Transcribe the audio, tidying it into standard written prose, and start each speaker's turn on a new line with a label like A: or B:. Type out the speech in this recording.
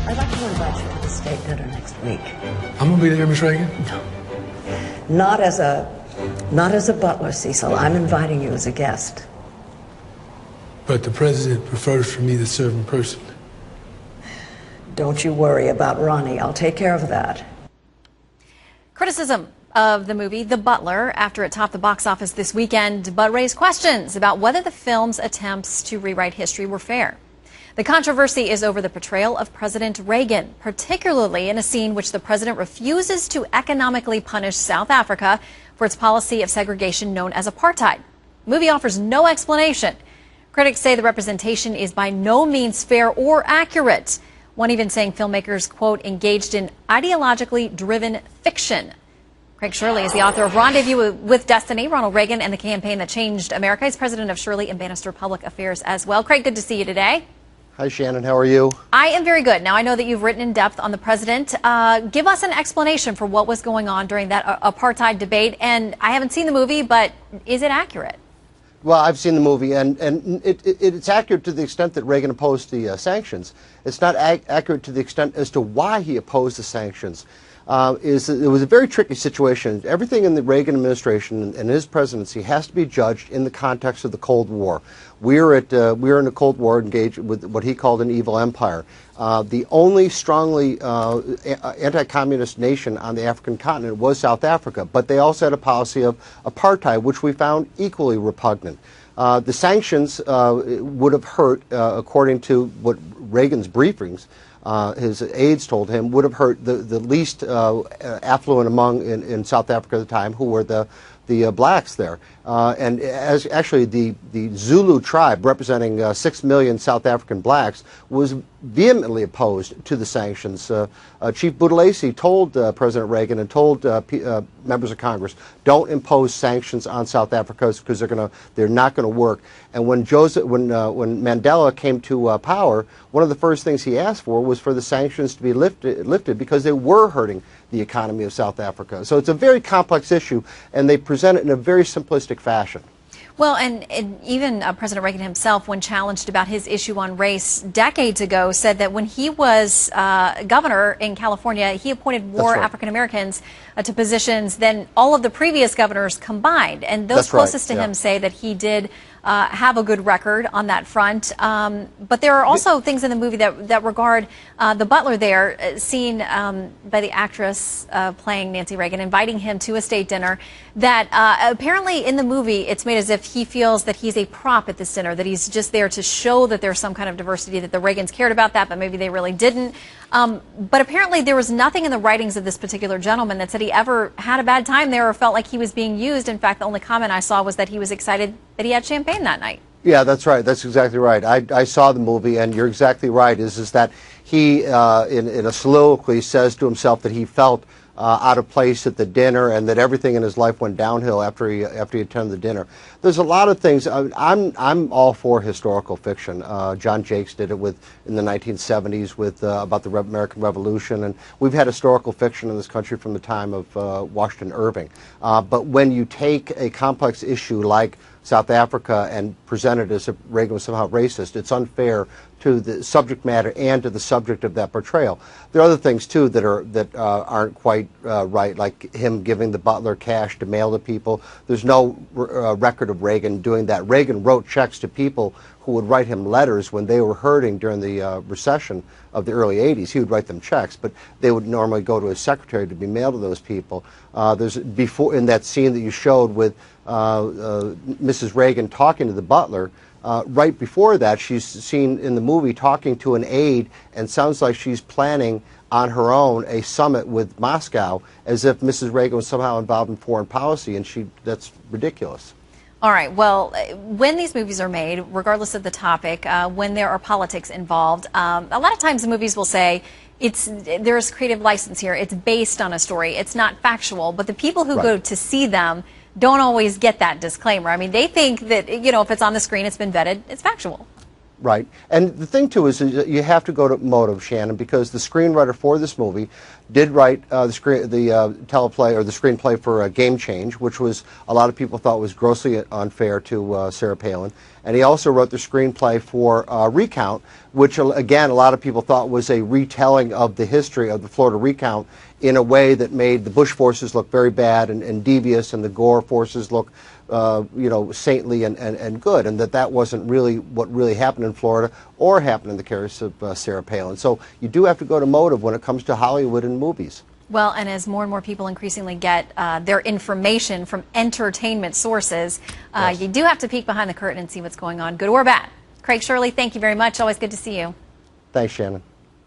A: I'd like to invite you to the state dinner next week.
B: I'm gonna be there, Miss Reagan?
A: No. Not as a butler, Cecil. I'm inviting you as a guest.
B: But the president prefers for me to serve in person.
A: Don't you worry about Ronnie. I'll take care of that.
C: Criticism of the movie The Butler after it topped the box office this weekend, but raised questions about whether the film's attempts to rewrite history were fair. The controversy is over the portrayal of President Reagan, particularly in a scene which the president refuses to economically punish South Africa for its policy of segregation known as apartheid. The movie offers no explanation. Critics say the representation is by no means fair or accurate. One even saying filmmakers, quote, engaged in ideologically driven fiction. Craig Shirley is the author of Rendezvous with Destiny, Ronald Reagan and the Campaign That Changed America. He's president of Shirley and Bannister Public Affairs as well. Craig, good to see you today.
D: Hi, Shannon. How are you?
C: I am very good. Now, I know that you've written in depth on the president. Give us an explanation for what was going on during that apartheid debate. And I haven't seen the movie, but is it accurate?
D: Well, I've seen the movie, and it's accurate to the extent that Reagan opposed the sanctions. It's not accurate to the extent as to why he opposed the sanctions. It was a very tricky situation. Everything in the Reagan administration and his presidency has to be judged in the context of the Cold War. We're in a Cold War engaged with what he called an evil empire. The only strongly anti-communist nation on the African continent was South Africa, but they also had a policy of apartheid, which we found equally repugnant. The sanctions would have hurt, according to what Reagan's briefings, his aides told him, would have hurt the least affluent in South Africa at the time, who were the blacks there. And as actually the Zulu tribe, representing 6 million South African blacks, was vehemently opposed to the sanctions. Chief Butler told President Reagan and told members of Congress, don't impose sanctions on South Africa because they're not going to work. And when Mandela came to power, one of the first things he asked for was for the sanctions to be lifted because they were hurting the economy of South Africa. So it's a very complex issue, and they present it in a very simplistic fashion.
C: Well, and even President Reagan himself, when challenged about his issue on race decades ago, said that when he was governor in California, he appointed more African Americans to positions than all of the previous governors combined. And those closest to him say that he did have a good record on that front. But there are also things in the movie that regard the butler there, seen by the actress playing Nancy Reagan, inviting him to a state dinner, that apparently in the movie it's made as if he feels that he's a prop at this dinner, that he's just there to show that there's some kind of diversity, that the Reagans cared about that, but maybe they really didn't. But apparently there was nothing in the writings of this particular gentleman that said he ever had a bad time there or felt like he was being used. In fact, the only comment I saw was that he was excited that he had champagne that night. Yeah,
D: that's right. That's exactly right. I saw the movie, and you're exactly right, is that he, in a soliloquy, says to himself that he felt out of place at the dinner, and that everything in his life went downhill after he attended the dinner. There's a lot of things. I'm all for historical fiction. John Jakes did it in the 1970s with about the American Revolution, and we've had historical fiction in this country from the time of Washington Irving. But when you take a complex issue like South Africa and present it as if Reagan was somehow racist, it's unfair to the subject matter and to the subject of that portrayal. There are other things too that aren't quite right, like him giving the butler cash to mail to people. There's no record of Reagan doing that. Reagan wrote checks to people who would write him letters when they were hurting during the recession of the early 80s. He would write them checks, but they would normally go to his secretary to be mailed to those people. There's before in that scene that you showed with Mrs. Reagan talking to the butler. Right before that, she's seen in the movie talking to an aide, and sounds like she's planning on her own a summit with Moscow, as if Mrs. Reagan was somehow involved in foreign policy, and that's ridiculous.
C: All right. Well, when these movies are made, regardless of the topic, when there are politics involved, a lot of times the movies will say there's creative license here. It's based on a story. It's not factual. But the people who go to see them don't always get that disclaimer. I mean, they think that, if it's on the screen, it's been vetted, it's factual.
D: Right. And the thing, too, is you have to go to motive, Shannon, because the screenwriter for this movie did write the screenplay for Game Change, which was a lot of people thought was grossly unfair to Sarah Palin. and he also wrote the screenplay for Recount, which again a lot of people thought was a retelling of the history of the Florida recount in a way that made the Bush forces look very bad and devious, and the Gore forces look saintly and good, and that wasn't really what really happened in Florida or happened in the case of Sarah Palin. So you do have to go to motive when it comes to Hollywood and movies.
C: Well, and as more and more people increasingly get their information from entertainment sources,
D: Yes.
C: you do have to peek behind the curtain and see what's going on, good or bad. Craig Shirley, thank you very much. Always good to see you.
D: Thanks, Shannon.